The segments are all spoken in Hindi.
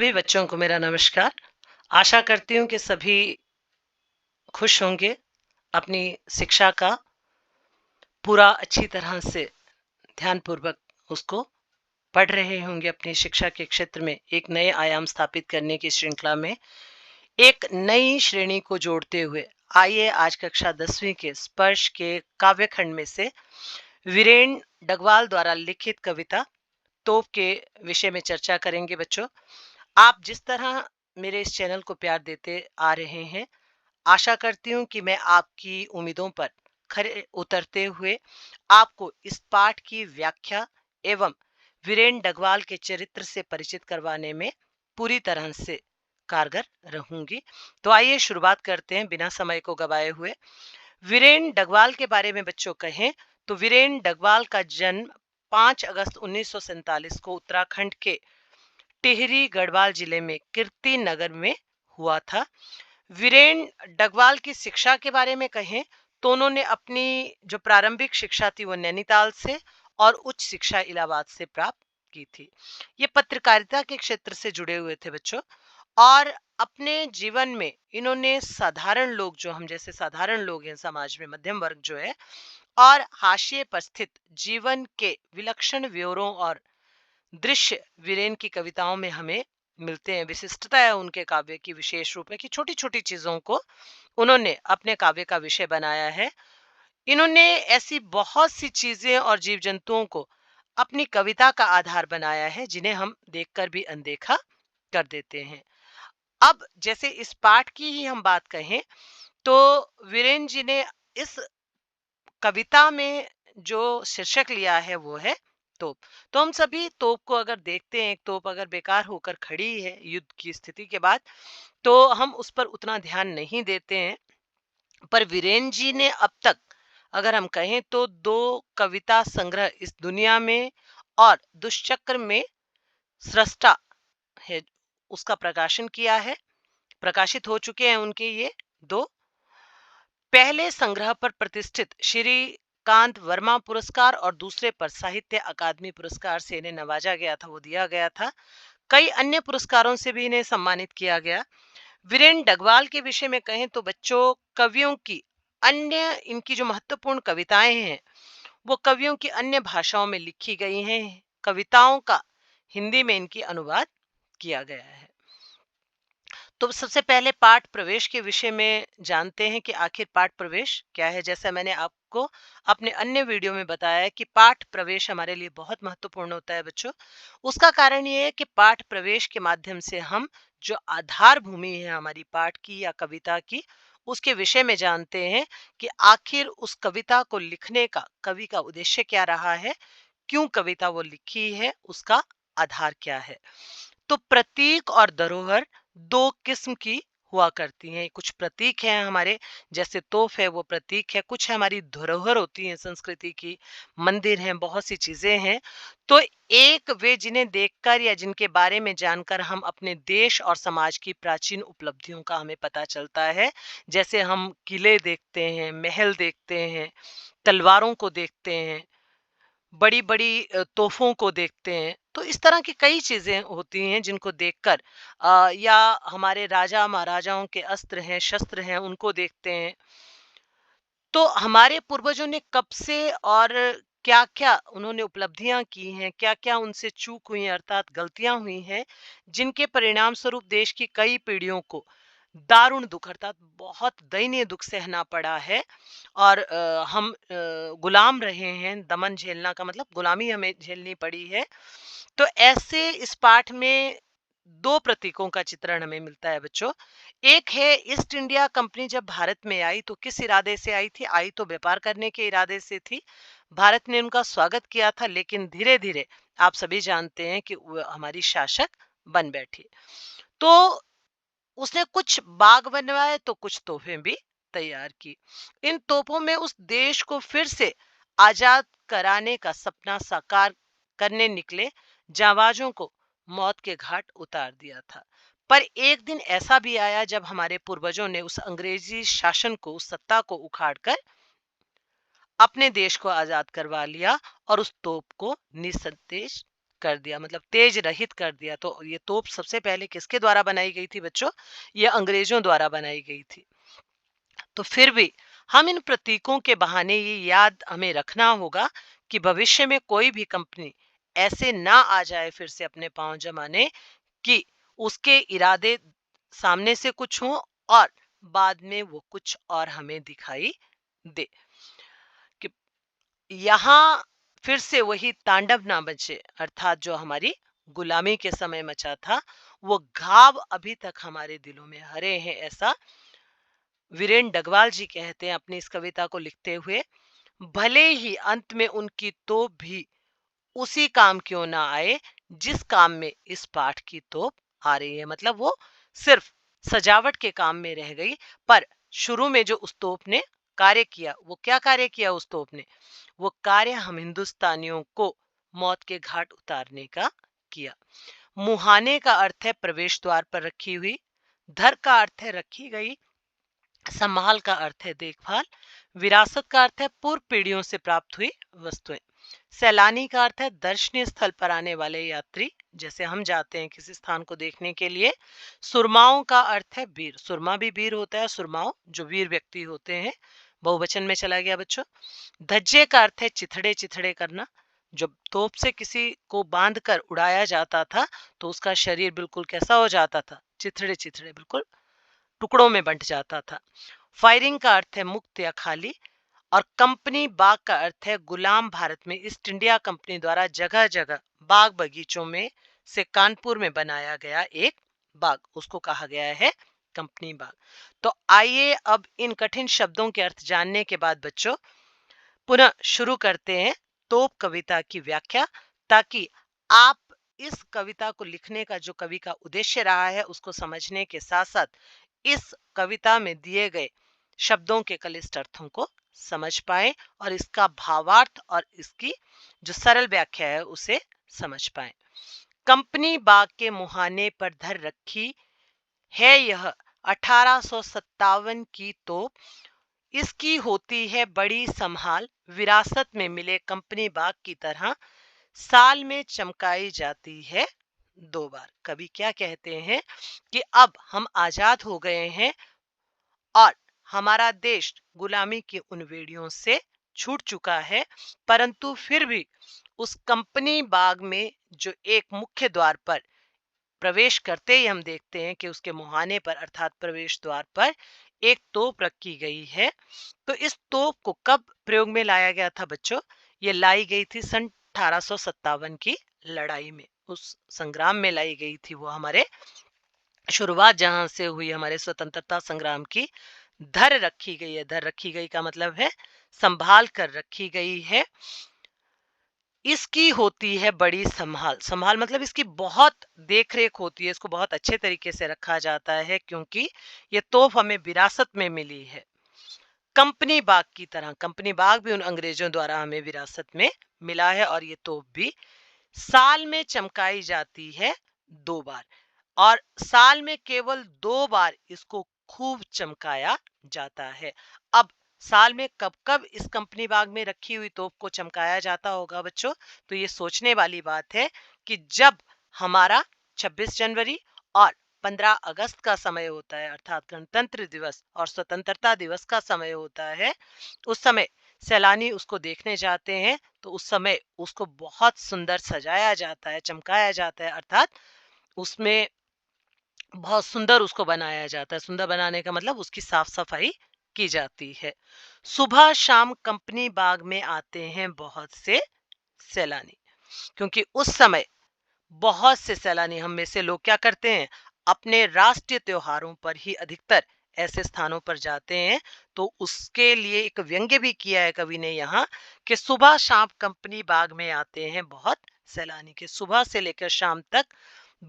सभी बच्चों को मेरा नमस्कार। आशा करती हूँ कि सभी खुश होंगे, अपनी शिक्षा का पूरा अच्छी तरह से ध्यानपूर्वक उसको पढ़ रहे होंगे। अपनी शिक्षा के क्षेत्र में एक नए आयाम स्थापित करने की श्रृंखला में एक नई श्रेणी को जोड़ते हुए आइए आज कक्षा 10वीं के स्पर्श के काव्य खंड में से वीरेन डगवाल द्वारा लिखित कविता तोप के विषय में चर्चा करेंगे। बच्चों, आप जिस तरह मेरे इस चैनल को प्यार देते आ रहे हैं, आशा करती हूँ कि मैं आपकी उम्मीदों पर खरे उतरते हुए आपको इस पाठ की व्याख्या एवं वीरेन डगवाल के चरित्र से परिचित करवाने में पूरी तरह से कारगर रहूंगी। तो आइए शुरुआत करते हैं बिना समय को गवाए हुए। वीरेन डगवाल के बारे में बच्चों कहें तो वीरेन डगवाल का जन्म 5 अगस्त 1947 को उत्तराखंड के टिहरी गढ़वाल जिले में कीर्ति नगर में हुआ था। वीरेन डगवाल की शिक्षा के बारे में कहें तो उन्होंने अपनी जो प्रारंभिक शिक्षा थी वो नैनीताल से और उच्च शिक्षा इलाहाबाद से प्राप्त की थी। ये पत्रकारिता के क्षेत्र से जुड़े हुए थे बच्चों, और अपने जीवन में इन्होंने साधारण लोग, जो हम जैसे साधारण लोग हैं समाज में, मध्यम वर्ग जो है, और हाशिए पर स्थित जीवन के विलक्षण व्योरों और दृश्य वीरेन की कविताओं में हमें मिलते हैं। विशिष्टता है उनके काव्य की विशेष रूप में कि छोटी छोटी चीजों को उन्होंने अपने काव्य का विषय बनाया है। इन्होंने ऐसी बहुत सी चीजें और जीव जंतुओं को अपनी कविता का आधार बनाया है जिन्हें हम देखकर भी अनदेखा कर देते हैं। अब जैसे इस पाठ की ही हम बात कहें तो वीरेन जी ने इस कविता में जो शीर्षक लिया है वो है तोप। तो हम सभी तोप को अगर देखते हैं, एक तोप अगर बेकार होकर खड़ी है युद्ध की स्थिति के बाद, तो हम उस पर उतना ध्यान नहीं देते हैं। पर वीरेन जी ने अब तक अगर हम कहें तो 2 कविता संग्रह इस दुनिया में और दुष्चक्र में सृष्टा है उसका प्रकाशन किया है। प्रकाशित हो चुके हैं उनके ये 2। पहले संग्रह पर प्रतिष्ठित श्री कांत वर्मा पुरस्कार और दूसरे पर साहित्य अकादमी पुरस्कार से इन्हें नवाजा गया था, वो दिया गया था। कई अन्य पुरस्कारों से भी इन्हें सम्मानित किया गया। वीरेन डगवाल के विषय में कहें तो बच्चों, कवियों की अन्य इनकी जो महत्वपूर्ण कविताएं हैं वो कवियों की अन्य भाषाओं में लिखी गई हैं। कविताओं का हिंदी में इनकी अनुवाद किया गया है। तो सबसे पहले पाठ प्रवेश के विषय में जानते हैं कि आखिर पाठ प्रवेश क्या है। जैसा मैंने आपको अपने अन्य वीडियो में बताया है कि पाठ प्रवेश हमारे लिए बहुत महत्वपूर्ण होता है बच्चों। उसका कारण ये है कि पाठ प्रवेश के माध्यम से हम जो आधार भूमि है हमारी पाठ की या कविता की, उसके विषय में जानते हैं कि आखिर उस कविता को लिखने का कवि का उद्देश्य क्या रहा है, क्यों कविता वो लिखी है, उसका आधार क्या है। तो प्रतीक और धरोहर 2 किस्म की हुआ करती हैं। कुछ प्रतीक हैं हमारे, जैसे तोप है वो प्रतीक है, कुछ हमारी धरोहर होती है संस्कृति की, मंदिर हैं, बहुत सी चीजें हैं। तो एक वे जिन्हें देखकर या जिनके बारे में जानकर हम अपने देश और समाज की प्राचीन उपलब्धियों का हमें पता चलता है। जैसे हम किले देखते हैं, महल देखते हैं, तलवारों को देखते हैं, बड़ी-बड़ी तोपों को देखते हैं। तो इस तरह की कई चीज़ें होती हैं जिनको देखकर या हमारे राजा महाराजाओं के अस्त्र हैं, शस्त्र हैं, उनको देखते हैं। तो हमारे पूर्वजों ने कब से और क्या-क्या उन्होंने उपलब्धियां की हैं, क्या-क्या उनसे चूक हुई अर्थात गलतियां हुई हैं, जिनके परिणाम स्वरूप देश की कई पीढ़ियों को दारुण दुख अर्थात बहुत दयनीय दुख सहना पड़ा है। और हम गुलाम रहे हैं। दमन झेलना का मतलब गुलामी हमें झेलनी पड़ी है। तो ऐसे इस पाठ में 2 प्रतीकों का चित्रण हमें मिलता है बच्चों। एक है ईस्ट इंडिया कंपनी जब भारत में आई तो किस इरादे से आई थी? आई तो व्यापार करने के इरादे से थी। भारत ने उनका स्वागत किया था, लेकिन धीरे-धीरे आप सभी जानते हैं कि वो हमारी शासक बन बैठी। तो उसने कुछ बाग बनवाए तो कुछ तोहफे भी तैयार की। इन तोपों में उस देश को फिर से आजाद कराने का सपना साकार करने निकले जांबाजों को मौत के घाट उतार दिया था। पर एक दिन ऐसा भी आया जब हमारे पूर्वजों ने उस अंग्रेजी शासन को, उस सत्ता को उखाड़कर अपने देश को आजाद करवा लिया और उस तोप को निस्संदेश कर दिया, मतलब तेज रहित कर दिया। तो ये तोप सबसे पहले किसके द्वारा बनाई गई थी बच्चों? ये अंग्रेजों द्वारा बनाई गई थी। तो फिर भी हम इन प्रतीकों के बहाने ये याद हमें रखना होगा कि भविष्य में कोई भी कंपनी ऐसे ना आ जाए फिर से अपने पांव जमाने, कि उसके इरादे सामने से कुछ हों और बाद में वो कुछ और हमें दिखाई दे, कि यहाँ फिर से वही तांडव ना बचे, अर्थात जो हमारी गुलामी के समय मचा था वो घाव अभी तक हमारे दिलों में हरे हैं, ऐसा वीरेन डगवाल जी कहते हैं अपनी इस कविता को लिखते हुए। भले ही अंत में उनकी तोप भी उसी काम क्यों ना आए जिस काम में इस पाठ की तोप आ रही है। मतलब वो सिर्फ सजावट के काम में रह गई, पर शुरू में जो उस तोप ने कार्य किया, वो क्या कार्य किया उस तोप ने? वो कार्य हम हिंदुस्तानियों को मौत के घाट उतारने का किया। मुहाने का अर्थ है प्रवेश द्वार पर रखी हुई, धर का अर्थ है रखी गई, संभाल का अर्थ है देखभाल, विरासत का अर्थ है पूर्व पीढ़ियों से प्राप्त हुई वस्तुएं, सैलानी का अर्थ है दर्शनीय स्थल पर आने वाले यात्री, जैसे हम जाते हैं किसी स्थान को देखने के लिए। सुरमाओं का अर्थ है वीर, सुरमा भी वीर होता है, सुरमाओं जो वीर व्यक्ति होते हैं, बहुवचन में चला गया बच्चों। धज्जे का अर्थ है चिथड़े चिथड़े करना, जब तोप से किसी को बांध कर उड़ाया जाता था तो उसका शरीर बिल्कुल कैसा हो जाता था? चिथड़े चिथड़े, बिल्कुल टुकड़ों में बंट जाता था। फायरिंग का अर्थ है मुक्त या खाली, और कंपनी बाग का अर्थ है गुलाम भारत में ईस्ट इंडिया कंपनी द्वारा जगह जगह बाग बगीचों में से कानपुर में बनाया गया एक बाग, उसको कहा गया है कंपनी बाग। तो आइए अब इन कठिन शब्दों के अर्थ जानने के बाद बच्चों पुनः शुरू करते हैं तोप कविता की व्याख्या, ताकि आप इस कविता को लिखने का जो कवि का उद्देश्य रहा है उसको समझने के साथ साथ इस कविता में दिए गए शब्दों के कलिष्ठ अर्थों को समझ पाए और इसका भावार्थ और इसकी जो सरल व्याख्या है उसे समझ पाए। कंपनी बाग के मुहाने पर धर रखी है यह 1857 की तोप, इसकी होती है बड़ी संभाल, विरासत में मिले कंपनी बाग की तरह साल में चमकाई जाती है 2 बार। कवि क्या कहते हैं कि अब हम आजाद हो गए हैं और हमारा देश गुलामी की उन वेड़ियों से छूट चुका है, परंतु फिर भी उस कंपनी बाग में जो एक मुख्य द्वार पर प्रवेश करते ही हम देखते हैं कि उसके मुहाने पर अर्थात प्रवेश द्वार पर एक तोप रखी गई है। तो इस तोप को कब प्रयोग में लाया गया था बच्चों? ये लाई गई थी सन 1857 की लड़ाई में, उस संग्राम में लाई गई थी वो, हमारे शुरुआत जहां से हुई हमारे स्वतंत्रता संग्राम की। धर रखी गई है, धर रखी गई का मतलब है संभाल कर रखी गई है। इसकी होती है बड़ी संभाल, संभाल मतलब इसकी बहुत देख रेख होती है, इसको बहुत अच्छे तरीके से रखा जाता है क्योंकि ये तोप हमें विरासत में मिली है। कंपनी बाग की तरह, कंपनी बाग भी उन अंग्रेजों द्वारा हमें विरासत में मिला है और ये तोप भी साल में चमकाई जाती है 2 बार, और साल में केवल 2 बार इसको खूब चमकाया जाता है। अब साल में कब कब इस कंपनी बाग में रखी हुई तोप को चमकाया जाता होगा बच्चों? तो ये सोचने वाली बात है कि जब हमारा 26 जनवरी और 15 अगस्त का समय होता है, अर्थात गणतंत्र दिवस और स्वतंत्रता दिवस का समय होता है, उस समय सैलानी उसको देखने जाते हैं तो उस समय उसको बहुत सुंदर सजाया जाता है, चमकाया जाता है, अर्थात उसमें बहुत सुंदर उसको बनाया जाता है। सुंदर बनाने का मतलब उसकी साफ सफाई की जाती है। सुबह शाम कंपनी बाग में आते हैं बहुत से सैलानी, क्योंकि उस समय बहुत से सैलानी हम में से लोग क्या करते हैं, अपने राष्ट्रीय त्योहारों पर ही अधिकतर ऐसे स्थानों पर जाते हैं। तो उसके लिए एक व्यंग्य भी किया है कवि ने यहाँ कि सुबह शाम कंपनी बाग में आते हैं बहुत सैलानी, के सुबह से लेकर शाम तक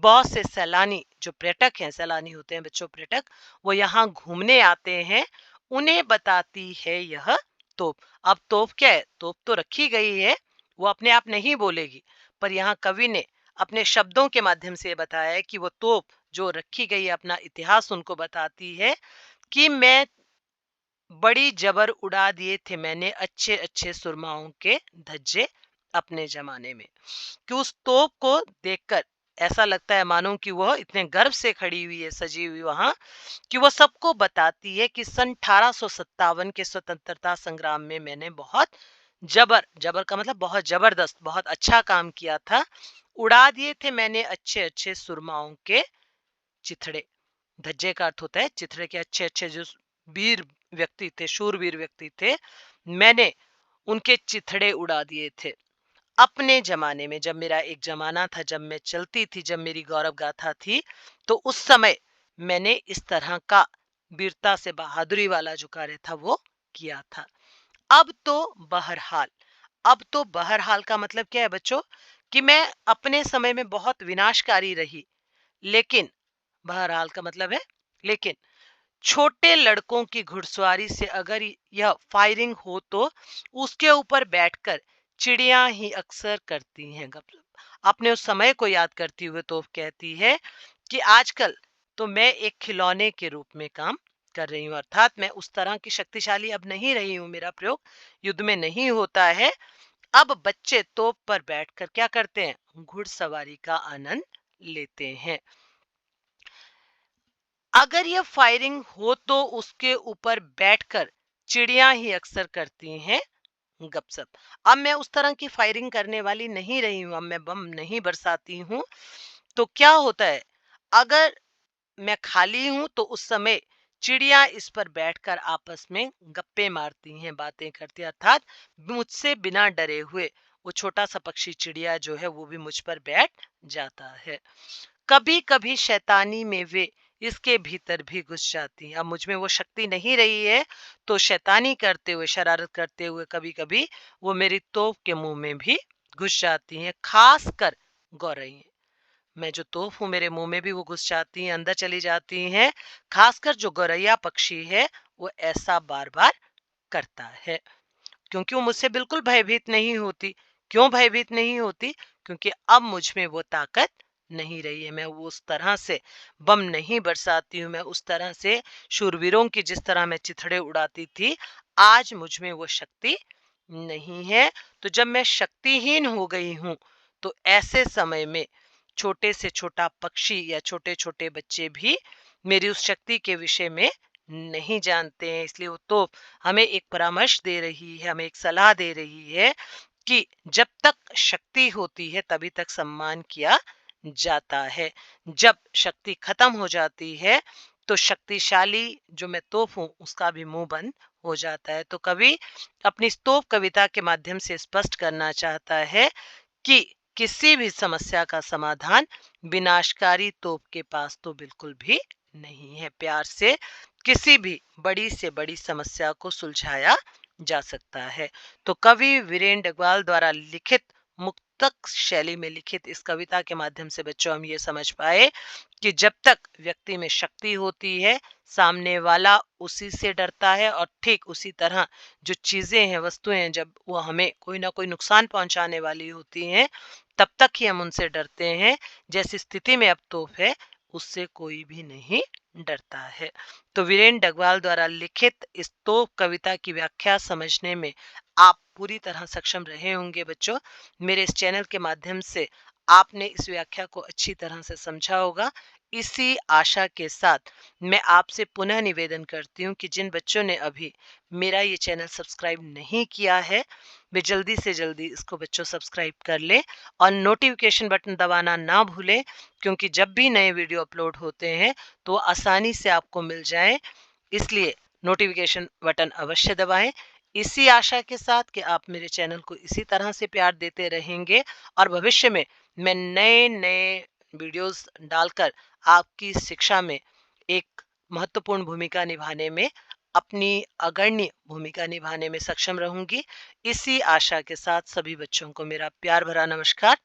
बहुत से सैलानी जो पर्यटक हैं, सैलानी होते हैं बच्चों पर्यटक, वो यहाँ घूमने आते हैं। उन्हें बताती है यह तोप। अब तोप क्या है? तोप तो रखी गई है, वो अपने आप नहीं बोलेगी, पर यहाँ कवि ने अपने शब्दों के माध्यम से बताया है कि वो तोप जो रखी गई है अपना इतिहास उनको बताती है कि मैं बड़ी जबर उड़ा दिए थे मैंने अच्छे अच्छे सुरमाओं के धज्जे, अपने ज़माने में, कि उस तोप को देखकर ऐसा लगता है मानो कि वह इतने गर्व से खड़ी हुई है, सजी हुई वहाँ, कि वो सबको बताती है कि सन 1857 के स्वतंत्रता संग्राम में मैंने बहुत जबर जबर का मतलब बहुत जबरदस्त, बहुत अच्छा काम किया था। उड़ा दिए थे मैंने अच्छे अच्छे सुरमाओं के चिथड़े। धज्जे का अर्थ होता है चिथड़े के अच्छे अच्छे जो वीर व्यक्ति थे, शूरवीर व्यक्ति थे, मैंने उनके चिथड़े उड़ा दिए थे। अपने जमाने में, जब मेरा एक जमाना था, जब मैं चलती थी, जब मेरी गौरव गाथा थी, तो उस समय मैंने इस तरह का वीरता से बहादुरी वाला जो कार्य था वो किया था। अब तो बहरहाल, अब तो बहरहाल का मतलब क्या है बच्चों, कि मैं अपने समय में बहुत विनाशकारी रही, लेकिन बहरहाल का मतलब है लेकिन छोटे लड़कों की घुड़सवारी से अगर यह फायरिंग हो तो उसके ऊपर बैठकर चिड़िया ही अक्सर करती हैं गपशप। अपने उस समय को याद करती हुए तो कहती है कि आजकल तो मैं एक खिलौने के रूप में काम कर रही हूँ, अर्थात मैं उस तरह की शक्तिशाली अब नहीं रही हूँ, मेरा प्रयोग युद्ध में नहीं होता है। अब बच्चे तोप पर बैठकर क्या करते हैं, घुड़सवारी का आनंद लेते हैं। अगर ये फायरिंग हो तो उसके ऊपर बैठकर चिड़िया ही अक्सर करती हैं गपशप। अब मैं उस तरह की फायरिंग करने वाली नहीं रही हूं, अब मैं बम नहीं बरसाती हूँ। तो क्या होता है, अगर मैं खाली हूं तो उस समय चिड़िया इस पर बैठकर आपस में गप्पे मारती हैं, बातें करती हैं, अर्थात मुझसे बिना डरे हुए वो छोटा सा पक्षी चिड़िया जो है वो भी मुझ पर बैठ जाता है। कभी कभी शैतानी में वे इसके भीतर भी घुस जाती हैं। अब मुझ में वो शक्ति नहीं रही है, तो शैतानी करते हुए, शरारत करते हुए कभी कभी वो मेरी तोप के मुंह में भी घुस जाती हैं, खास कर गौरई। मैं जो तोप हूँ मेरे मुंह में भी वो घुस जाती हैं, अंदर चली जाती हैं। खासकर जो गौरैया पक्षी है वो ऐसा बार बार करता है, क्योंकि वो मुझसे बिल्कुल भयभीत नहीं होती। क्यों भयभीत नहीं होती? क्योंकि अब मुझ में वो ताकत नहीं रही है, मैं वो उस तरह से बम नहीं बरसाती हूँ, मैं उस तरह से शूरवीरों की जिस तरह मैं चिथड़े उड़ाती थी, आज मुझ में वो शक्ति नहीं है। तो जब मैं शक्तिहीन हो गई हूँ, तो ऐसे समय में छोटे से छोटा पक्षी या छोटे छोटे बच्चे भी मेरी उस शक्ति के विषय में नहीं जानते हैं। इसलिए वो तो हमें एक परामर्श दे रही है, हमें एक सलाह दे रही है कि जब तक शक्ति होती है तभी तक सम्मान किया जाता है। जब शक्ति खत्म हो जाती है तो शक्तिशाली जो मैं तोप हूँ उसका भी मुंह बंद हो जाता है। तो कवि अपनी स्तोप कविता के माध्यम से स्पष्ट करना चाहता है कि किसी भी समस्या का समाधान विनाशकारी तोप के पास तो बिल्कुल भी नहीं है। प्यार से किसी भी बड़ी से बड़ी समस्या को सुलझाया जा सकता है। तो कवि वीरेंद्र डगवाल द्वारा लिखित मुक्तक शैली में लिखित इस कविता के माध्यम से बच्चों हम ये समझ पाए कि जब तक व्यक्ति में शक्ति होती है, सामने वाला उसी से डरता है, और ठीक उसी तरह जो चीजें हैं, वस्तुएं हैं, जब वो हमें कोई ना कोई नुकसान पहुंचाने वाली होती हैं, तब तक ही हम उनसे डरते हैं। जैसी स्थिति में अब तोप है, उससे कोई भी नहीं डरता है। तो वीरेंद्र डगवाल द्वारा लिखित इस तोप कविता की व्याख्या समझने में आप पूरी तरह सक्षम रहे होंगे बच्चों। मेरे इस चैनल के माध्यम से आपने इस व्याख्या को अच्छी तरह से समझा होगा। इसी आशा के साथ मैं आपसे पुनः निवेदन करती हूँ कि जिन बच्चों ने अभी मेरा ये चैनल सब्सक्राइब नहीं किया है, वे जल्दी से जल्दी इसको बच्चों सब्सक्राइब कर लें और नोटिफिकेशन बटन दबाना ना भूलें, क्योंकि जब भी नए वीडियो अपलोड होते हैं तो आसानी से आपको मिल जाए। इसलिए नोटिफिकेशन बटन अवश्य दबाएं। इसी आशा के साथ कि आप मेरे चैनल को इसी तरह से प्यार देते रहेंगे और भविष्य में मैं नए नए वीडियोस डालकर आपकी शिक्षा में एक महत्वपूर्ण भूमिका निभाने में, अपनी अग्रणी भूमिका निभाने में सक्षम रहूंगी। इसी आशा के साथ सभी बच्चों को मेरा प्यार भरा नमस्कार।